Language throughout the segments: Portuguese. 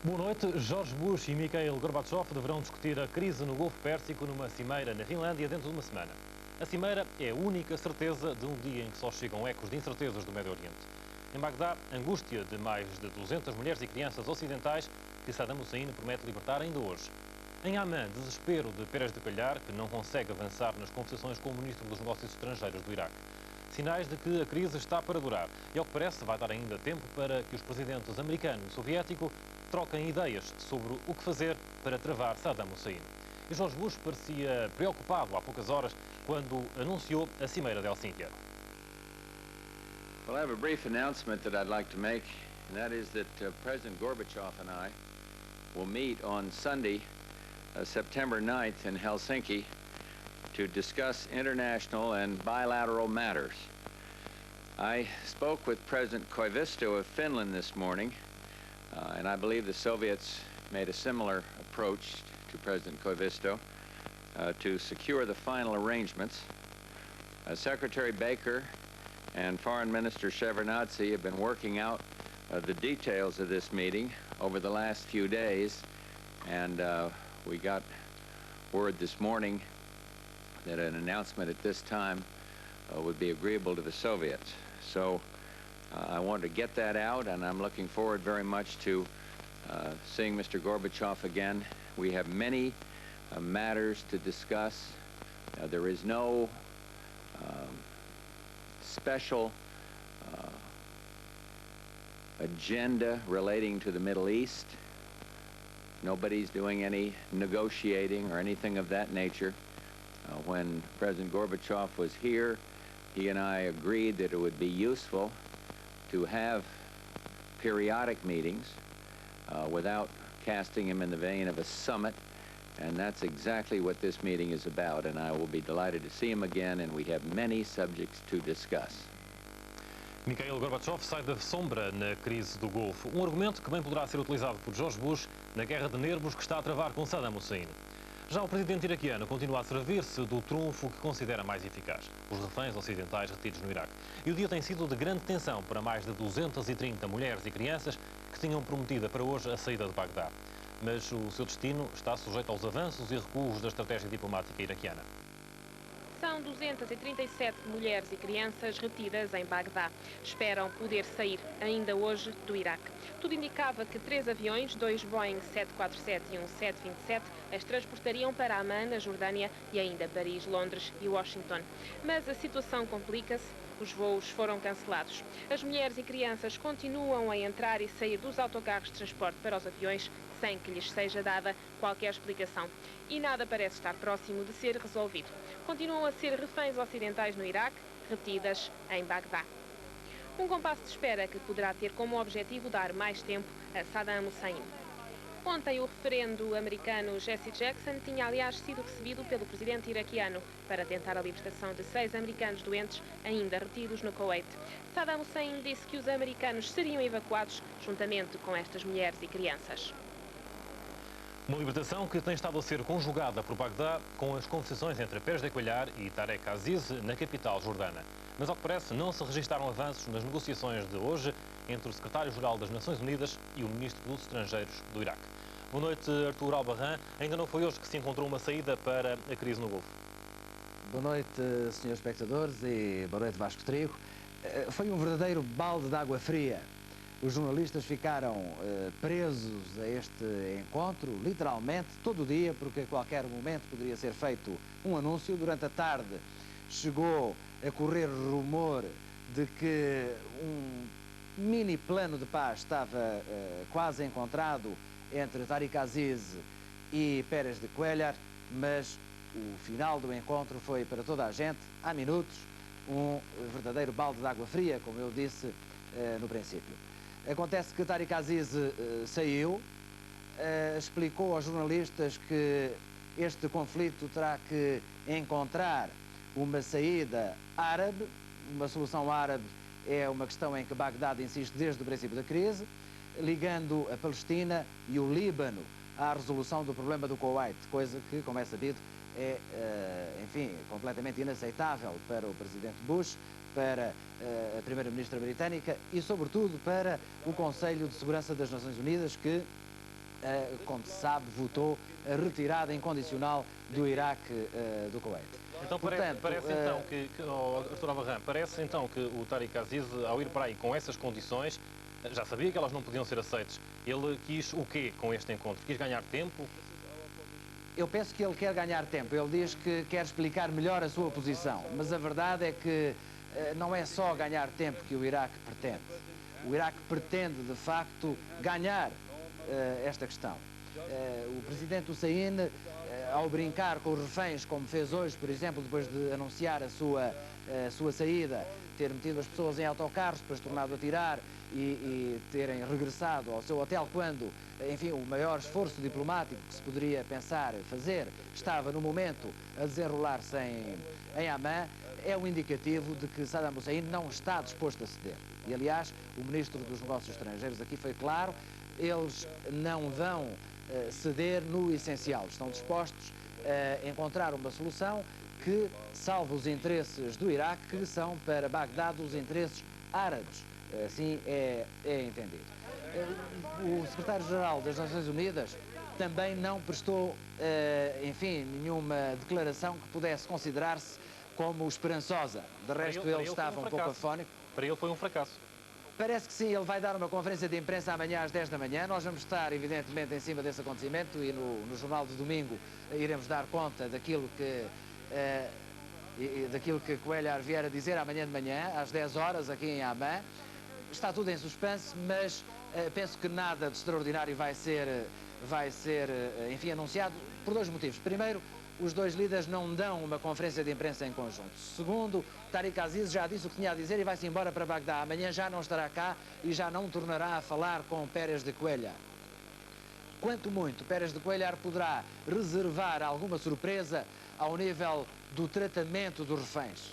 Boa noite. George Bush e Mikhail Gorbachev deverão discutir a crise no Golfo Pérsico numa cimeira na Finlândia dentro de uma semana. A cimeira é a única certeza de um dia em que só chegam ecos de incertezas do Médio Oriente. Em Bagdá, angústia de mais de 200 mulheres e crianças ocidentais que Saddam Hussein promete libertar ainda hoje. Em Amman, desespero de Pérez de Calhar, que não consegue avançar nas conversações com o Ministro dos Negócios Estrangeiros do Iraque. Sinais de que a crise está para durar e, ao que parece, vai dar ainda tempo para que os presidentes americano e soviético troquem ideias sobre o que fazer para travar Saddam Hussein. E George Bush parecia preocupado há poucas horas quando anunciou a cimeira de Helsínquia. Well, I have a brief announcement that I'd like to make, and that is that President Gorbachev and I will meet on Sunday, September 9th in Helsinki to discuss international and bilateral matters. I spoke with President Koivisto of Finland this morning, and I believe the Soviets made a similar approach to President Koivisto to secure the final arrangements. Secretary Baker and Foreign Minister Shevardnadze have been working out the details of this meeting over the last few days, and we got word this morning that an announcement at this time would be agreeable to the Soviets. So I wanted to get that out, and I'm looking forward very much to seeing Mr. Gorbachev again. We have many matters to discuss. There is no special agenda relating to the Middle East. Nobody's doing any negotiating or anything of that nature. When President Gorbachev was here, he and I agreed that it would be useful to have periodic meetings without casting him in the vein of a summit, and that's exactly what this meeting is about, and I will be delighted to see him again, and we have many subjects to discuss. Mikhail Gorbachev sai da sombra na crise do Golfo, um argumento que bem poderá ser utilizado por George Bush na guerra de nervos que está a travar com Saddam Hussein. Já o presidente iraquiano continua a servir-se do trunfo que considera mais eficaz, os reféns ocidentais retidos no Iraque. E o dia tem sido de grande tensão para mais de 230 mulheres e crianças que tinham prometido para hoje a saída de Bagdá. Mas o seu destino está sujeito aos avanços e recuos da estratégia diplomática iraquiana. São 237 mulheres e crianças retidas em Bagdá. Esperam poder sair ainda hoje do Iraque. Tudo indicava que 3 aviões, 2 Boeing 747 e um 727, as transportariam para Amman, na Jordânia, e ainda Paris, Londres e Washington. Mas a situação complica-se. Os voos foram cancelados. As mulheres e crianças continuam a entrar e sair dos autocarros de transporte para os aviões sem que lhes seja dada qualquer explicação. E nada parece estar próximo de ser resolvido. Continuam a ser reféns ocidentais no Iraque, retidas em Bagdá. Um compasso de espera que poderá ter como objetivo dar mais tempo a Saddam Hussein. Ontem, o referendo americano Jesse Jackson tinha, aliás, sido recebido pelo presidente iraquiano para tentar a libertação de 6 americanos doentes ainda retidos no Kuwait. Saddam Hussein disse que os americanos seriam evacuados juntamente com estas mulheres e crianças. Uma libertação que tem estado a ser conjugada por Bagdá com as conversações entre Pérez de Calhar e Tarek Aziz na capital jordana. Mas, ao que parece, não se registaram avanços nas negociações de hoje entre o secretário-geral das Nações Unidas e o ministro dos Estrangeiros do Iraque. Boa noite, Artur Albarrán. Ainda não foi hoje que se encontrou uma saída para a crise no Golfo. Boa noite, senhores espectadores, e boa noite, Vasco Trigo. Foi um verdadeiro balde de água fria. Os jornalistas ficaram presos a este encontro, literalmente, todo o dia, porque a qualquer momento poderia ser feito um anúncio. Durante a tarde chegou a correr rumor de que um mini plano de paz estava quase encontrado entre Tarek Aziz e Pérez de Cuéllar, mas o final do encontro foi para toda a gente, há minutos, um verdadeiro balde de água fria, como eu disse no princípio. Acontece que Tarek Aziz saiu, explicou aos jornalistas que este conflito terá que encontrar uma saída árabe. Uma solução árabe é uma questão em que Bagdá insiste desde o princípio da crise, ligando a Palestina e o Líbano à resolução do problema do Kuwait, coisa que, como é sabido, é, enfim, completamente inaceitável para o presidente Bush, para a primeira-ministra britânica e, sobretudo, para o Conselho de Segurança das Nações Unidas, que como se sabe, votou a retirada incondicional do Iraque do Kuwait. Então Artur Albarrán, parece então que o Tariq Aziz, ao ir para aí com essas condições, já sabia que elas não podiam ser aceitas. Ele quis o quê com este encontro? Quis ganhar tempo? Eu penso que ele quer ganhar tempo. Ele diz que quer explicar melhor a sua posição. Mas a verdade é que não é só ganhar tempo que o Iraque pretende. O Iraque pretende, de facto, ganhar esta questão. O presidente Hussein, ao brincar com os reféns, como fez hoje, por exemplo, depois de anunciar a sua saída, ter metido as pessoas em autocarros, depois tornado a tirar e terem regressado ao seu hotel quando, enfim, o maior esforço diplomático que se poderia pensar fazer estava no momento a desenrolar-se em Amman, é um indicativo de que Saddam Hussein não está disposto a ceder. E, aliás, o Ministro dos Negócios Estrangeiros aqui foi claro, eles não vão ceder no essencial, estão dispostos a encontrar uma solução que salve os interesses do Iraque, que são para Bagdade os interesses árabes. Assim é entendido. O secretário-geral das Nações Unidas também não prestou, enfim, nenhuma declaração que pudesse considerar-se como esperançosa. De resto, ele estava um pouco afónico. Para ele foi um fracasso. Parece que sim, ele vai dar uma conferência de imprensa amanhã às 10 da manhã. Nós vamos estar, evidentemente, em cima desse acontecimento e no Jornal de Domingo iremos dar conta daquilo que Cuéllar vier a dizer amanhã de manhã, às 10 horas, aqui em Amman. Está tudo em suspense, mas penso que nada de extraordinário vai ser, enfim, anunciado por dois motivos. Primeiro, os dois líderes não dão uma conferência de imprensa em conjunto. Segundo, Tariq Aziz já disse o que tinha a dizer e vai-se embora para Bagdá. Amanhã já não estará cá e já não tornará a falar com Pérez de Cuéllar. Quanto muito, Pérez de Cuéllar poderá reservar alguma surpresa ao nível do tratamento dos reféns.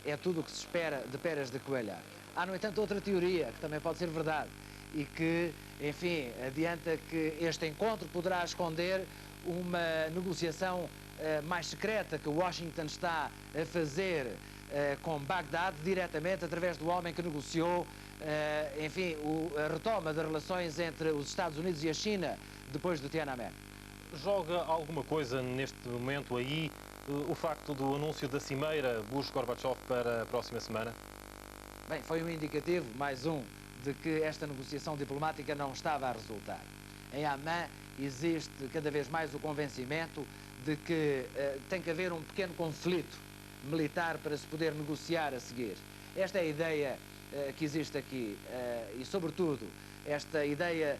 É tudo o que se espera de Pérez de Cuéllar. Há, no entanto, outra teoria, que também pode ser verdade, e que, enfim, adianta que este encontro poderá esconder uma negociação mais secreta que Washington está a fazer com Bagdade, diretamente através do homem que negociou, enfim, a retoma das relações entre os Estados Unidos e a China depois do Tiananmen. Joga alguma coisa neste momento aí o facto do anúncio da cimeira Bush-Gorbachev para a próxima semana? Bem, foi um indicativo, mais um, de que esta negociação diplomática não estava a resultar. Em Amman existe cada vez mais o convencimento de que tem que haver um pequeno conflito militar para se poder negociar a seguir. Esta é a ideia que existe aqui e, sobretudo, esta ideia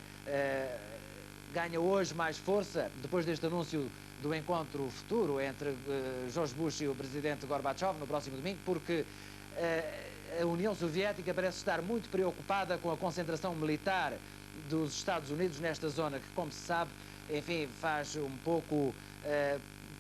ganha hoje mais força depois deste anúncio do encontro futuro entre George Bush e o presidente Gorbachev no próximo domingo, porque a União Soviética parece estar muito preocupada com a concentração militar dos Estados Unidos nesta zona, que, como se sabe, enfim, faz um pouco,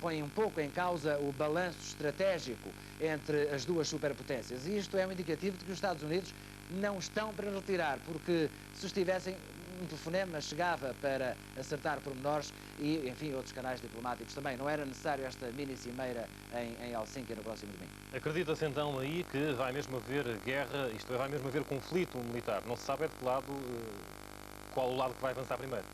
põe um pouco em causa o balanço estratégico entre as duas superpotências. E isto é um indicativo de que os Estados Unidos não estão para retirar, porque se estivessem, um telefonema chegava para acertar pormenores e, enfim, outros canais diplomáticos também. Não era necessário esta mini-cimeira em Helsínquia no próximo domingo. Acredita-se então aí que vai mesmo haver guerra, isto é, vai mesmo haver conflito militar? Não se sabe é de que lado, qual o lado que vai avançar primeiro?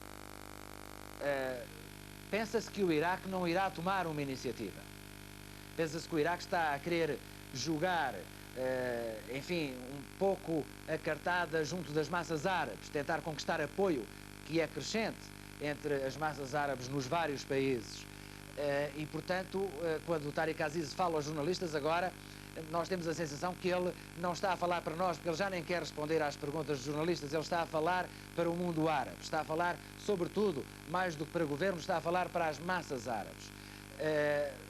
Pensa-se que o Iraque não irá tomar uma iniciativa. Pensa-se que o Iraque está a querer jogar, enfim, um pouco a cartada junto das massas árabes, tentar conquistar apoio que é crescente entre as massas árabes nos vários países. E, portanto, quando o Tariq Aziz fala aos jornalistas agora, nós temos a sensação que ele não está a falar para nós, porque ele já nem quer responder às perguntas dos jornalistas, ele está a falar para o mundo árabe, está a falar, sobretudo, mais do que para o governo, está a falar para as massas árabes.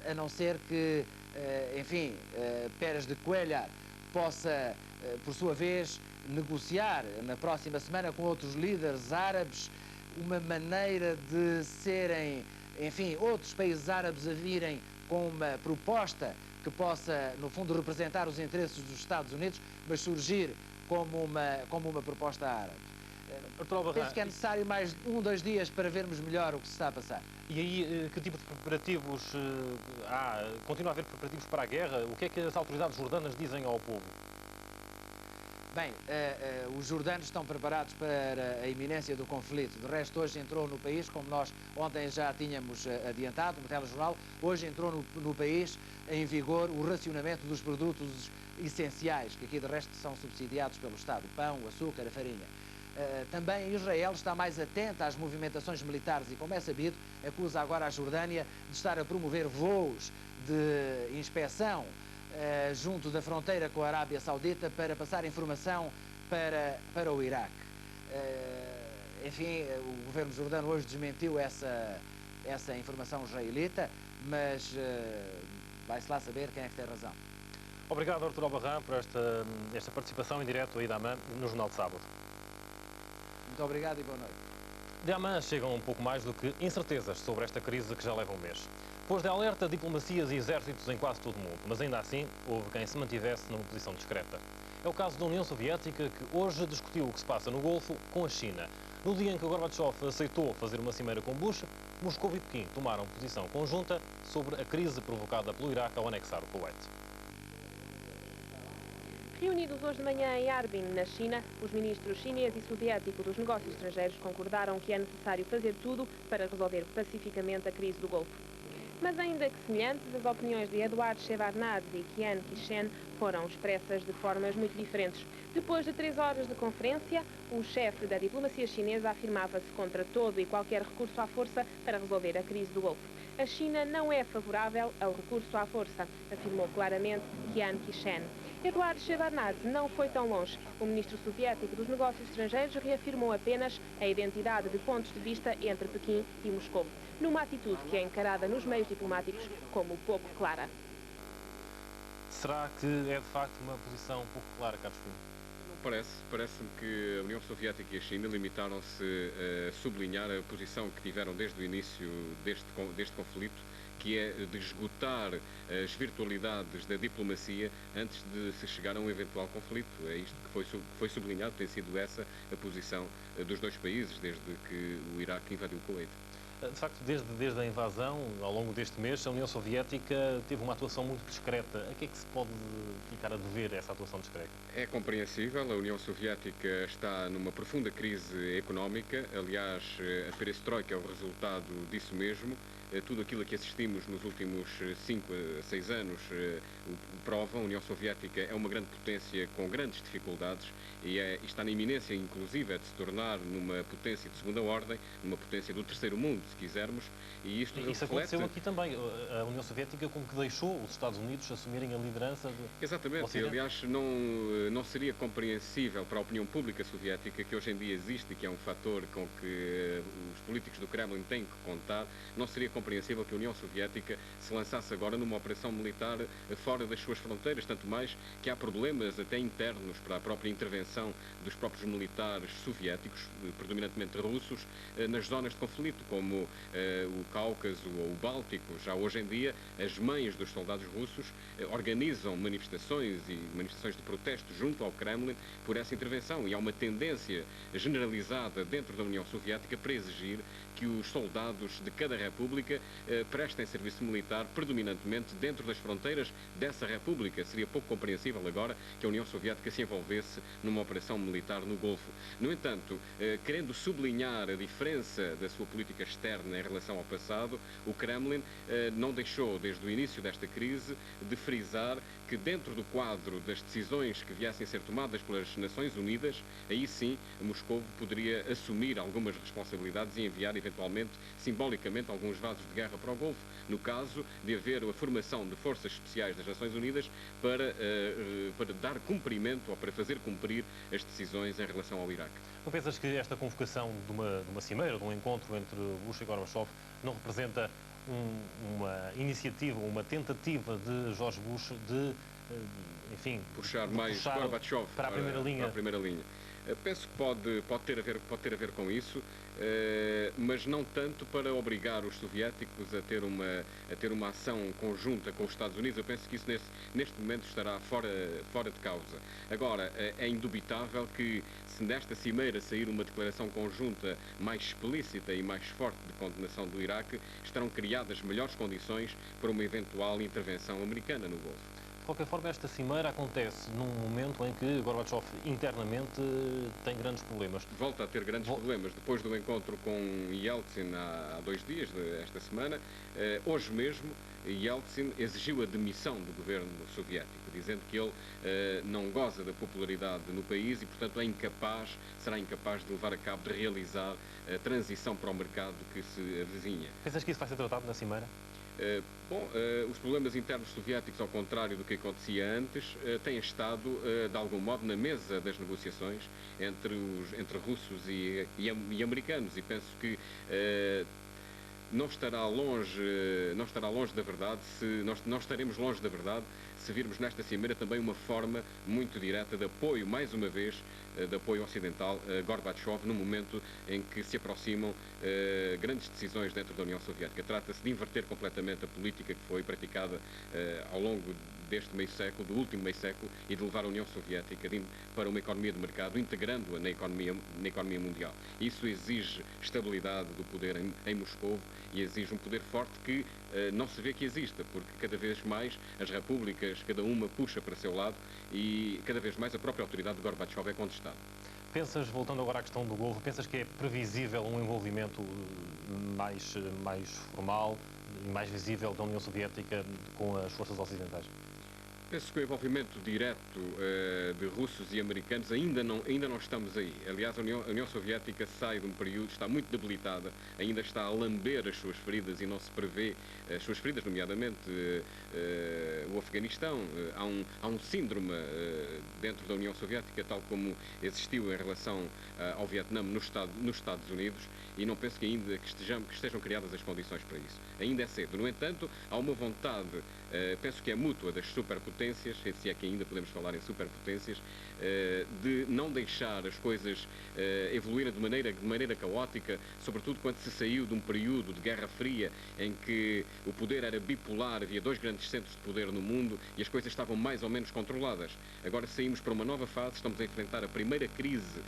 A não ser que, enfim, Pérez de Cuéllar possa, por sua vez, negociar na próxima semana com outros líderes árabes uma maneira de serem, enfim, outros países árabes a virem com uma proposta que possa, no fundo, representar os interesses dos Estados Unidos, mas surgir como uma proposta árabe. Penso que é necessário mais 1 ou 2 dias para vermos melhor o que se está a passar. E aí, que tipo de preparativos há? Continua a haver preparativos para a guerra? O que é que as autoridades jordanas dizem ao povo? Bem, os jordanos estão preparados para a iminência do conflito. De resto, hoje entrou no país, como nós ontem já tínhamos adiantado no telejornal, hoje entrou no país em vigor o racionamento dos produtos essenciais, que aqui de resto são subsidiados pelo Estado, o pão, o açúcar, a farinha. Também Israel está mais atenta às movimentações militares e, como é sabido, acusa agora a Jordânia de estar a promover voos de inspeção junto da fronteira com a Arábia Saudita para passar informação para o Iraque. Enfim, o governo jordano hoje desmentiu essa informação israelita, mas vai-se lá saber quem é que tem razão. Obrigado, Artur Albarrán, por esta participação em direto aí da AMAN no Jornal de Sábado. Muito obrigado e boa noite. De Amã chegam um pouco mais do que incertezas sobre esta crise que já leva um mês. Pôs de alerta diplomacias e exércitos em quase todo o mundo, mas ainda assim houve quem se mantivesse numa posição discreta. É o caso da União Soviética, que hoje discutiu o que se passa no Golfo com a China. No dia em que Gorbachev aceitou fazer uma cimeira com Bush, Moscou e Pequim tomaram posição conjunta sobre a crise provocada pelo Iraque ao anexar o Kuwait. Reunidos hoje de manhã em Harbin, na China, os ministros chinês e soviético dos negócios estrangeiros concordaram que é necessário fazer tudo para resolver pacificamente a crise do Golfo. Mas ainda que semelhantes, as opiniões de Eduard Shevardnadze e Qian Qishen foram expressas de formas muito diferentes. Depois de 3 horas de conferência, o chefe da diplomacia chinesa afirmava-se contra todo e qualquer recurso à força para resolver a crise do Golfo. A China não é favorável ao recurso à força, afirmou claramente Qian Qishen. Eduard Shevardnadze não foi tão longe. O ministro soviético dos negócios estrangeiros reafirmou apenas a identidade de pontos de vista entre Pequim e Moscou, numa atitude que é encarada nos meios diplomáticos como pouco clara. Será que é de facto uma posição pouco clara, Carlos Filho? Parece-me que a União Soviética e a China limitaram-se a sublinhar a posição que tiveram desde o início deste conflito, que é de esgotar as virtualidades da diplomacia antes de se chegar a um eventual conflito. É isto que foi sublinhado, tem sido essa a posição dos dois países desde que o Iraque invadiu o Kuwait. De facto, desde a invasão, ao longo deste mês, a União Soviética teve uma atuação muito discreta. A que é que se pode ficar a dever essa atuação discreta? É compreensível, a União Soviética está numa profunda crise económica, aliás, a perestroika é o resultado disso mesmo. Tudo aquilo a que assistimos nos últimos 5 a 6 anos prova. A União Soviética é uma grande potência com grandes dificuldades e está na iminência, inclusive, de se tornar numa potência de segunda ordem, numa potência do terceiro mundo, se quisermos. E isto isso aconteceu aqui também. A União Soviética como que deixou os Estados Unidos assumirem a liderança do Exatamente. Ocidente. Aliás, não seria compreensível para a opinião pública soviética, que hoje em dia existe e que é um fator com que os políticos do Kremlin têm que contar, não seria compreensível que a União Soviética se lançasse agora numa operação militar fora das suas fronteiras, tanto mais que há problemas até internos para a própria intervenção dos próprios militares soviéticos, predominantemente russos, nas zonas de conflito, como o Cáucaso ou o Báltico. Já hoje em dia, as mães dos soldados russos organizam manifestações de protesto junto ao Kremlin por essa intervenção, e há uma tendência generalizada dentro da União Soviética para exigir que os soldados de cada república prestem serviço militar predominantemente dentro das fronteiras dessa república. Seria pouco compreensível agora que a União Soviética se envolvesse numa operação militar no Golfo. No entanto, querendo sublinhar a diferença da sua política externa em relação ao passado, o Kremlin não deixou, desde o início desta crise, de frisar que dentro do quadro das decisões que viessem a ser tomadas pelas Nações Unidas, aí sim Moscou poderia assumir algumas responsabilidades e enviar eventualmente, simbolicamente, alguns vasos de guerra para o Golfo, no caso de haver a formação de forças especiais das Nações Unidas para dar cumprimento ou para fazer cumprir as decisões em relação ao Iraque. Não pensas que esta convocação de uma cimeira, de um encontro entre Bush e Gorbachev, não representa uma iniciativa, uma tentativa de George Bush de, enfim, puxar Gorbachev para a primeira linha? Penso que pode ter a ver com isso, mas não tanto para obrigar os soviéticos a ter uma ação conjunta com os Estados Unidos. Eu penso que isso neste momento estará fora de causa. Agora, é indubitável que se nesta cimeira sair uma declaração conjunta mais explícita e mais forte de condenação do Iraque, estarão criadas melhores condições para uma eventual intervenção americana no Golfo. De qualquer forma, esta cimeira acontece num momento em que Gorbachev internamente tem grandes problemas. Volta a ter grandes problemas. Depois do encontro com Yeltsin há 2 dias, esta semana, hoje mesmo, Yeltsin exigiu a demissão do governo soviético, dizendo que ele não goza da popularidade no país e, portanto, será incapaz de levar a cabo, de realizar a transição para o mercado que se avizinha. Pensas que isso vai ser tratado na cimeira? Os problemas internos soviéticos, ao contrário do que acontecia antes, têm estado, de algum modo, na mesa das negociações entre russos e americanos, e penso que não estará longe da verdade, não estaremos longe da verdade se virmos nesta cimeira também uma forma muito direta de apoio, mais uma vez, de apoio ocidental a Gorbachev, no momento em que se aproximam grandes decisões dentro da União Soviética. Trata-se de inverter completamente a política que foi praticada ao longo deste meio século, do último meio século, e de levar a União Soviética para uma economia de mercado, integrando-a na economia mundial. Isso exige estabilidade do poder em Moscou e exige um poder forte que não se vê que exista, porque cada vez mais as repúblicas, cada uma puxa para seu lado e cada vez mais a própria autoridade de Gorbachev é contestada. Pensas, voltando agora à questão do Golfo, pensas que é previsível um envolvimento mais formal e mais visível da União Soviética com as forças ocidentais? Penso que o envolvimento direto de russos e americanos ainda não estamos aí. Aliás, a União Soviética sai de um período, está muito debilitada, ainda está a lamber as suas feridas e não se prevê as suas feridas, nomeadamente o Afeganistão. Há um síndrome dentro da União Soviética, tal como existiu em relação ao Vietnã nos Estados Unidos, e não penso que ainda que estejam criadas as condições para isso. Ainda é cedo. No entanto, há uma vontade, penso que é mútua, das superpotências, se é que ainda podemos falar em superpotências, de não deixar as coisas evoluírem de maneira caótica, sobretudo quando se saiu de um período de Guerra Fria em que o poder era bipolar, havia 2 grandes centros de poder no mundo e as coisas estavam mais ou menos controladas. Agora saímos para uma nova fase, estamos a enfrentar a primeira crise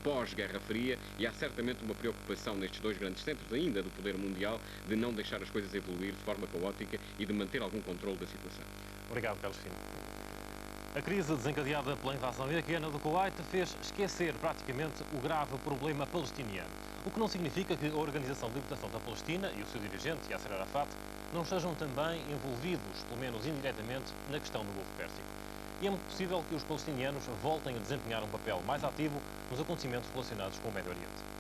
pós-Guerra Fria e há certamente uma preocupação nestes 2 grandes centros ainda do poder mundial de não deixar as coisas evoluir de forma caótica e de manter algum controle da situação. Obrigado, Carlos Fino. A crise desencadeada pela invasão iraquiana do Kuwait fez esquecer praticamente o grave problema palestiniano, o que não significa que a Organização de Libertação da Palestina e o seu dirigente, Yasser Arafat, não estejam também envolvidos, pelo menos indiretamente, na questão do Golfo Pérsico. E é muito possível que os palestinianos voltem a desempenhar um papel mais ativo nos acontecimentos relacionados com o Médio Oriente.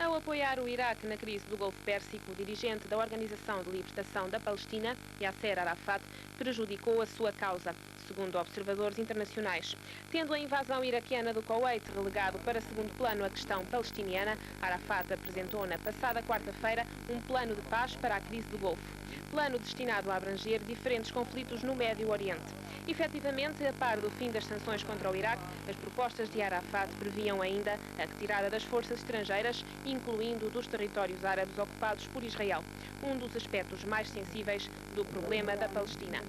Ao apoiar o Iraque na crise do Golfo Pérsico, o dirigente da Organização de Libertação da Palestina, Yasser Arafat, prejudicou a sua causa, segundo observadores internacionais. Tendo a invasão iraquiana do Kuwait relegado para segundo plano a questão palestiniana, Arafat apresentou na passada quarta-feira um plano de paz para a crise do Golfo. Plano destinado a abranger diferentes conflitos no Médio Oriente. Efetivamente, a par do fim das sanções contra o Iraque, as propostas de Arafat previam ainda a retirada das forças estrangeiras, incluindo dos territórios árabes ocupados por Israel, um dos aspectos mais sensíveis do problema da Palestina.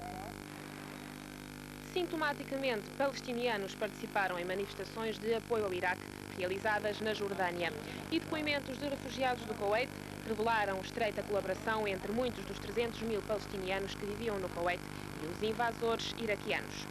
Sintomaticamente, palestinianos participaram em manifestações de apoio ao Iraque, realizadas na Jordânia. E depoimentos de refugiados do Kuwait revelaram estreita colaboração entre muitos dos 300 mil palestinianos que viviam no Kuwait e os invasores iraquianos.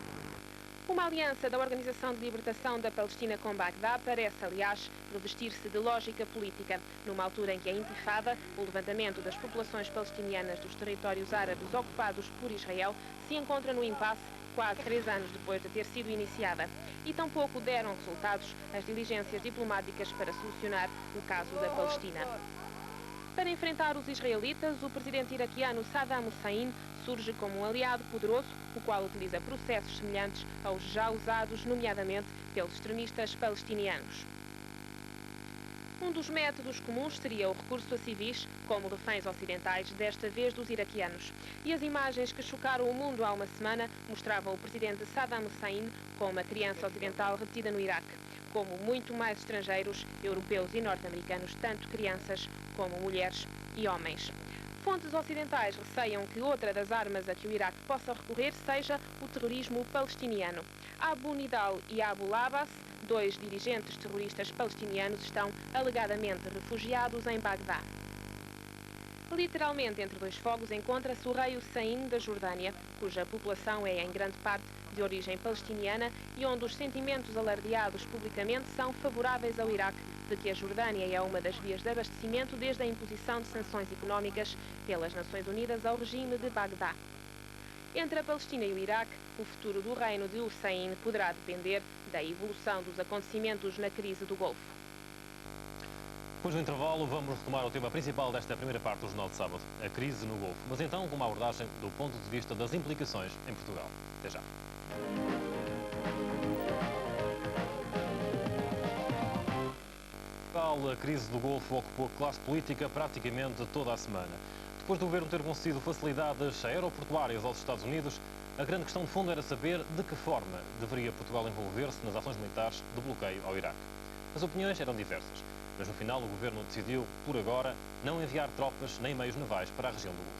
Uma aliança da Organização de Libertação da Palestina com Bagdá parece, aliás, revestir-se de lógica política, numa altura em que a intifada, o levantamento das populações palestinianas dos territórios árabes ocupados por Israel, se encontra no impasse quase 3 anos depois de ter sido iniciada. E tampouco deram resultados as diligências diplomáticas para solucionar o caso da Palestina. Para enfrentar os israelitas, o presidente iraquiano Saddam Hussein surge como um aliado poderoso, o qual utiliza processos semelhantes aos já usados, nomeadamente, pelos extremistas palestinianos. Um dos métodos comuns seria o recurso a civis, como reféns ocidentais, desta vez dos iraquianos. E as imagens que chocaram o mundo há uma semana mostravam o presidente Saddam Hussein com uma criança ocidental retida no Iraque. Como muito mais estrangeiros, europeus e norte-americanos, tanto crianças como mulheres e homens. Fontes ocidentais receiam que outra das armas a que o Iraque possa recorrer seja o terrorismo palestiniano. Abu Nidal e Abu Labas 2 dirigentes terroristas palestinianos estão alegadamente refugiados em Bagdá. Literalmente entre dois fogos encontra-se o rei Hussein da Jordânia, cuja população é em grande parte de origem palestiniana e onde os sentimentos alardeados publicamente são favoráveis ao Iraque, de que a Jordânia é uma das vias de abastecimento desde a imposição de sanções económicas pelas Nações Unidas ao regime de Bagdá. Entre a Palestina e o Iraque, o futuro do reino de Hussein poderá depender da evolução dos acontecimentos na crise do Golfo. Depois do intervalo, vamos retomar o tema principal desta primeira parte do Jornal de Sábado, a crise no Golfo, mas então com uma abordagem do ponto de vista das implicações em Portugal. Até já. A crise do Golfo ocupou a classe política praticamente toda a semana. Depois do governo ter concedido facilidades aeroportuárias aos Estados Unidos, a grande questão de fundo era saber de que forma deveria Portugal envolver-se nas ações militares de bloqueio ao Iraque. As opiniões eram diversas, mas no final o governo decidiu, por agora, não enviar tropas nem meios navais para a região do Golfo.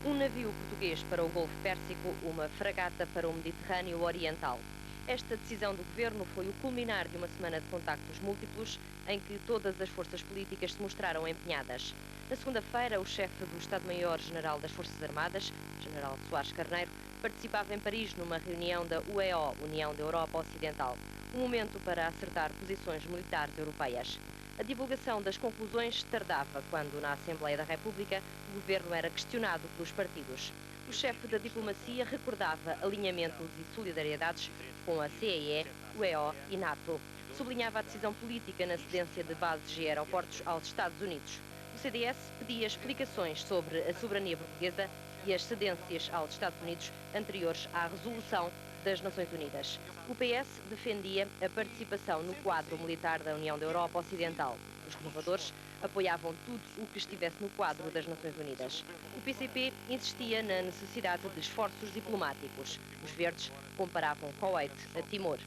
Um navio português para o Golfo Pérsico, uma fragata para o Mediterrâneo Oriental. Esta decisão do governo foi o culminar de uma semana de contactos múltiplos em que todas as forças políticas se mostraram empenhadas. Na segunda-feira, o chefe do Estado-Maior-General das Forças Armadas, General Soares Carneiro, participava em Paris numa reunião da UEO, União da Europa Ocidental, um momento para acertar posições militares europeias. A divulgação das conclusões tardava quando, na Assembleia da República, o governo era questionado pelos partidos. O chefe da diplomacia recordava alinhamentos e solidariedades com a CEE, UEO e NATO. Sublinhava a decisão política na cedência de bases e aeroportos aos Estados Unidos. O CDS pedia explicações sobre a soberania portuguesa e as cedências aos Estados Unidos anteriores à resolução das Nações Unidas. O PS defendia a participação no quadro militar da União da Europa Ocidental. Os renovadores apoiavam tudo o que estivesse no quadro das Nações Unidas. O PCP insistia na necessidade de esforços diplomáticos. Os verdes comparavam Kuwait a Timor.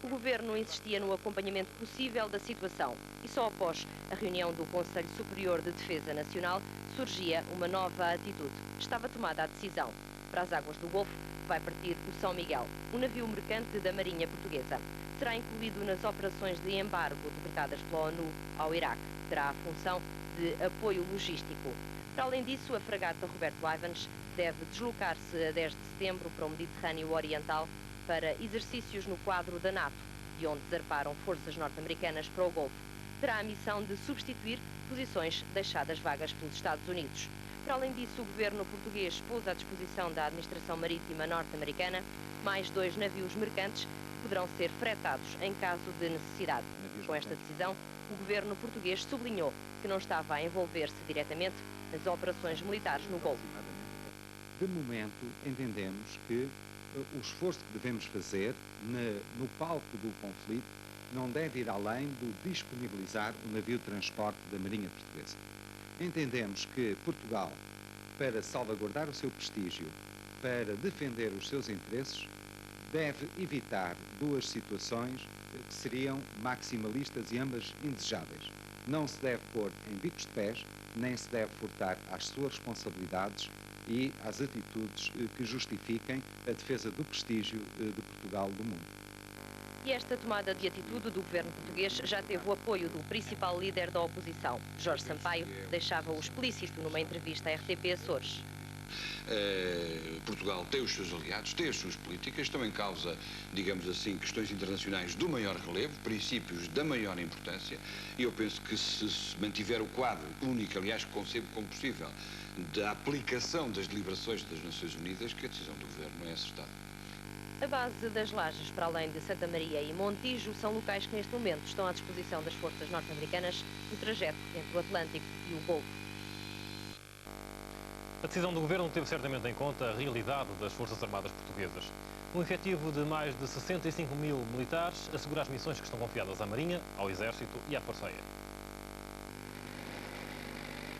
O governo insistia no acompanhamento possível da situação e só após a reunião do Conselho Superior de Defesa Nacional surgia uma nova atitude. Estava tomada a decisão. Para as águas do Golfo vai partir o São Miguel, um navio mercante da Marinha Portuguesa. Será incluído nas operações de embargo decretadas pela ONU ao Iraque. Terá a função de apoio logístico. Para além disso, a fragata Roberto Ivans deve deslocar-se a 10 de setembro para o Mediterrâneo Oriental para exercícios no quadro da NATO, de onde zarparam forças norte-americanas para o Golfo. Terá a missão de substituir posições deixadas vagas pelos Estados Unidos. Para além disso, o governo português pôs à disposição da Administração Marítima norte-americana mais 2 navios mercantes que poderão ser fretados em caso de necessidade. Com esta decisão, o governo português sublinhou que não estava a envolver-se diretamente nas operações militares no Golfo. De momento, entendemos que o esforço que devemos fazer no palco do conflito não deve ir além do disponibilizar o navio de transporte da Marinha Portuguesa. Entendemos que Portugal, para salvaguardar o seu prestígio, para defender os seus interesses, deve evitar 2 situações que seriam maximalistas e ambas indesejáveis. Não se deve pôr em bicos de pés, nem se deve furtar às suas responsabilidades e às atitudes que justifiquem a defesa do prestígio de Portugal do mundo. E esta tomada de atitude do governo português já teve o apoio do principal líder da oposição. Jorge Sampaio deixava-o explícito numa entrevista à RTP Açores. Portugal tem os seus aliados, tem as suas políticas, estão em causa, digamos assim, questões internacionais do maior relevo, princípios da maior importância, e eu penso que se mantiver o quadro único, aliás, que concebo como possível, da aplicação das deliberações das Nações Unidas, que a decisão do governo é acertada. A base das Lajes, para além de Santa Maria e Montijo, são locais que neste momento estão à disposição das forças norte-americanas no trajeto entre o Atlântico e o Golfo. A decisão do governo teve certamente em conta a realidade das Forças Armadas Portuguesas. Um efetivo de mais de 65 mil militares assegura as missões que estão confiadas à Marinha, ao Exército e à Força Aérea.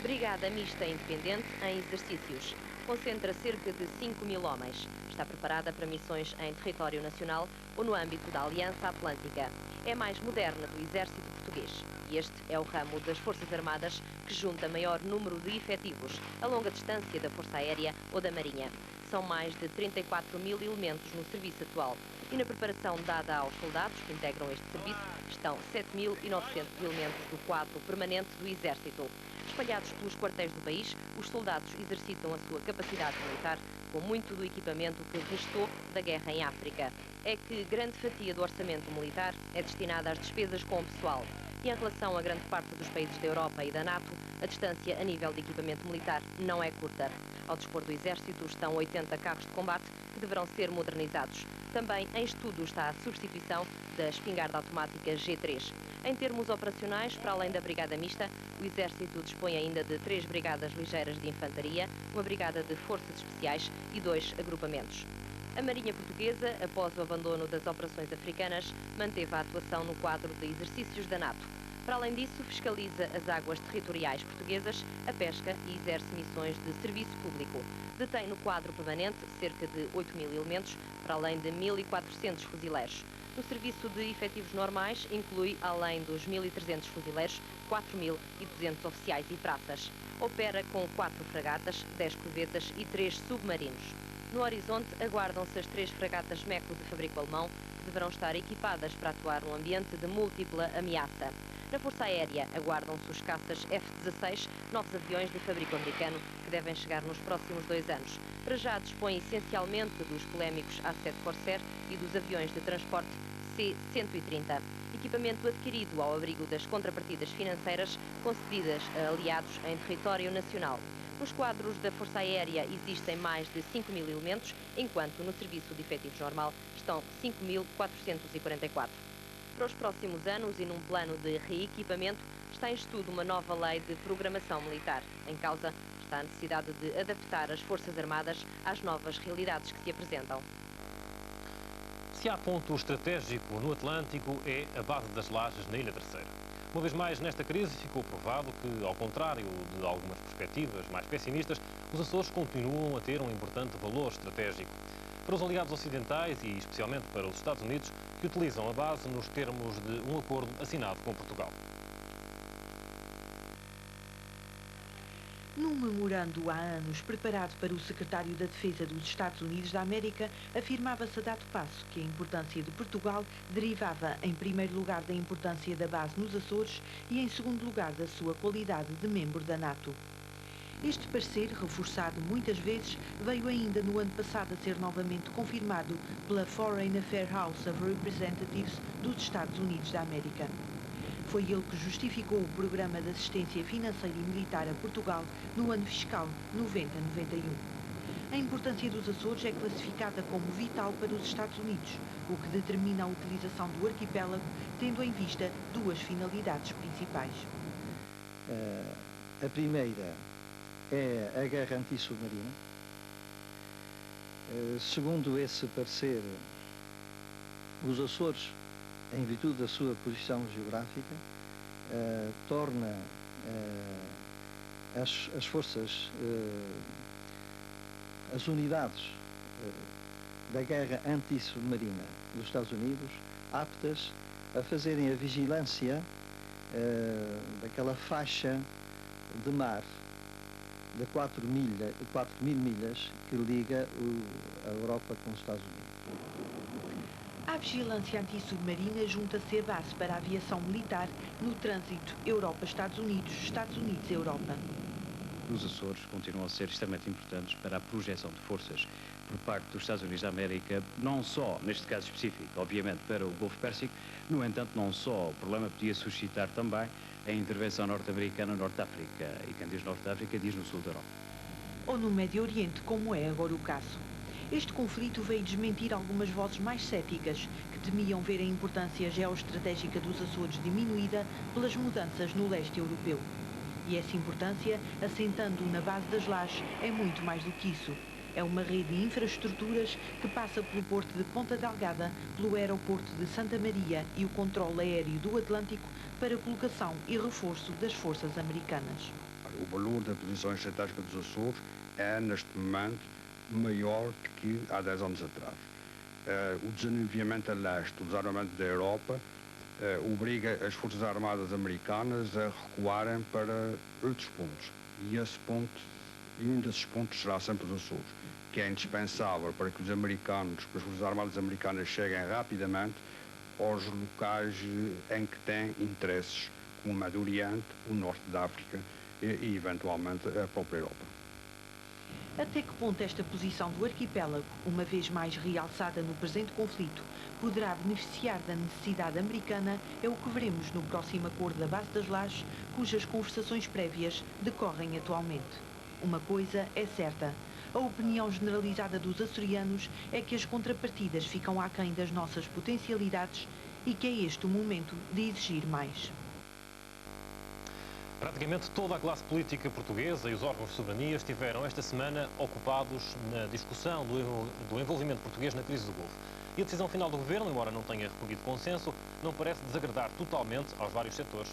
Brigada Mista Independente em exercícios. Concentra cerca de 5 mil homens. Está preparada para missões em território nacional ou no âmbito da Aliança Atlântica. É a mais moderna do Exército Português. E este é o ramo das Forças Armadas que junta maior número de efetivos a longa distância da Força Aérea ou da Marinha. são mais de 34 mil elementos no serviço atual. E na preparação dada aos soldados que integram este serviço estão 7.900 elementos do quadro permanente do Exército. Espalhados pelos quartéis do país, os soldados exercitam a sua capacidade militar com muito do equipamento que restou da guerra em África. É que grande fatia do orçamento militar é destinada às despesas com o pessoal. E em relação a grande parte dos países da Europa e da NATO, a distância a nível de equipamento militar não é curta. Ao dispor do Exército estão 80 carros de combate que deverão ser modernizados. Também em estudo está a substituição da espingarda automática G3. Em termos operacionais, para além da Brigada Mista, o Exército dispõe ainda de 3 brigadas ligeiras de infantaria, uma brigada de forças especiais e 2 agrupamentos. A Marinha Portuguesa, após o abandono das operações africanas, manteve a atuação no quadro de exercícios da NATO. Para além disso, fiscaliza as águas territoriais portuguesas, a pesca e exerce missões de serviço público. Detém no quadro permanente cerca de 8.000 elementos, para além de 1.400 fuzileiros. No serviço de efetivos normais, inclui, além dos 1.300 fuzileiros, 4.200 oficiais e praças. Opera com 4 fragatas, 10 corvetas e 3 submarinos. No horizonte, aguardam-se as 3 fragatas Meco de fabrico alemão, que deverão estar equipadas para atuar num ambiente de múltipla ameaça. Na Força Aérea, aguardam-se os caças F-16, novos aviões de fabrico americano, que devem chegar nos próximos 2 anos. Para já dispõe essencialmente dos polémicos A-7 Corsair e dos aviões de transporte C-130. Equipamento adquirido ao abrigo das contrapartidas financeiras concedidas a aliados em território nacional. Nos quadros da Força Aérea existem mais de 5.000 elementos, enquanto no serviço de efetivos normal estão 5.444. Para os próximos anos e num plano de reequipamento, está em estudo uma nova lei de programação militar. Em causa está a necessidade de adaptar as Forças Armadas às novas realidades que se apresentam. Se há ponto estratégico no Atlântico, é a base das lajes na Ilha Terceira. Uma vez mais, nesta crise, ficou provado que, ao contrário de algumas perspectivas mais pessimistas, os Açores continuam a ter um importante valor estratégico. Para os aliados ocidentais e especialmente para os Estados Unidos, que utilizam a base nos termos de um acordo assinado com Portugal. Num memorando há anos preparado para o secretário da Defesa dos Estados Unidos da América, afirmava-se a dado passo que a importância de Portugal derivava, em primeiro lugar, da importância da base nos Açores e, em segundo lugar, da sua qualidade de membro da NATO. Este parecer, reforçado muitas vezes, veio ainda no ano passado a ser novamente confirmado pela Foreign Affairs House of Representatives dos Estados Unidos da América. Foi ele que justificou o programa de assistência financeira e militar a Portugal no ano fiscal 90-91. A importância dos Açores é classificada como vital para os Estados Unidos, o que determina a utilização do arquipélago, tendo em vista 2 finalidades principais. A primeira é a guerra antissubmarina. Segundo esse parecer, os Açores, em virtude da sua posição geográfica, torna as forças, as unidades da guerra antissubmarina dos Estados Unidos aptas a fazerem a vigilância daquela faixa de mar de 4.000 milhas que liga a Europa com os Estados Unidos. À vigilância antissubmarina junta-se a base para a aviação militar no trânsito Europa-Estados Unidos-Europa. Os Açores continuam a ser extremamente importantes para a projeção de forças por parte dos Estados Unidos da América, não só, neste caso específico, obviamente, para o Golfo Pérsico, no entanto, não só o problema podia suscitar também a intervenção norte-americana no Norte de África, e quem diz Norte de África diz no Sul da Europa. Ou no Médio Oriente, como é agora o caso. Este conflito veio desmentir algumas vozes mais céticas, que temiam ver a importância geoestratégica dos Açores diminuída pelas mudanças no leste europeu. E essa importância, assentando na base das lajes, é muito mais do que isso. É uma rede de infraestruturas que passa pelo porto de Ponta Delgada, pelo aeroporto de Santa Maria e o controle aéreo do Atlântico para colocação e reforço das forças americanas. O valor da posição estratégica dos Açores é, neste momento, maior do que há 10 anos atrás. O desanuviamento a leste, o desarmamento da Europa, obriga as Forças Armadas Americanas a recuarem para outros pontos. E esse ponto, e um desses pontos será sempre os Açores. que é indispensável para que os americanos, que as Forças Armadas americanas cheguem rapidamente aos locais em que têm interesses, como o Médio Oriente, o Norte da África e eventualmente, a própria Europa. Até que ponto esta posição do arquipélago, uma vez mais realçada no presente conflito, poderá beneficiar da necessidade americana é o que veremos no próximo acordo da Base das Lajes, cujas conversações prévias decorrem atualmente. Uma coisa é certa: a opinião generalizada dos açorianos é que as contrapartidas ficam aquém das nossas potencialidades e que é este o momento de exigir mais. Praticamente toda a classe política portuguesa e os órgãos de soberania estiveram esta semana ocupados na discussão do envolvimento português na crise do Golfo. E a decisão final do Governo, embora não tenha recolhido consenso, não parece desagradar totalmente aos vários setores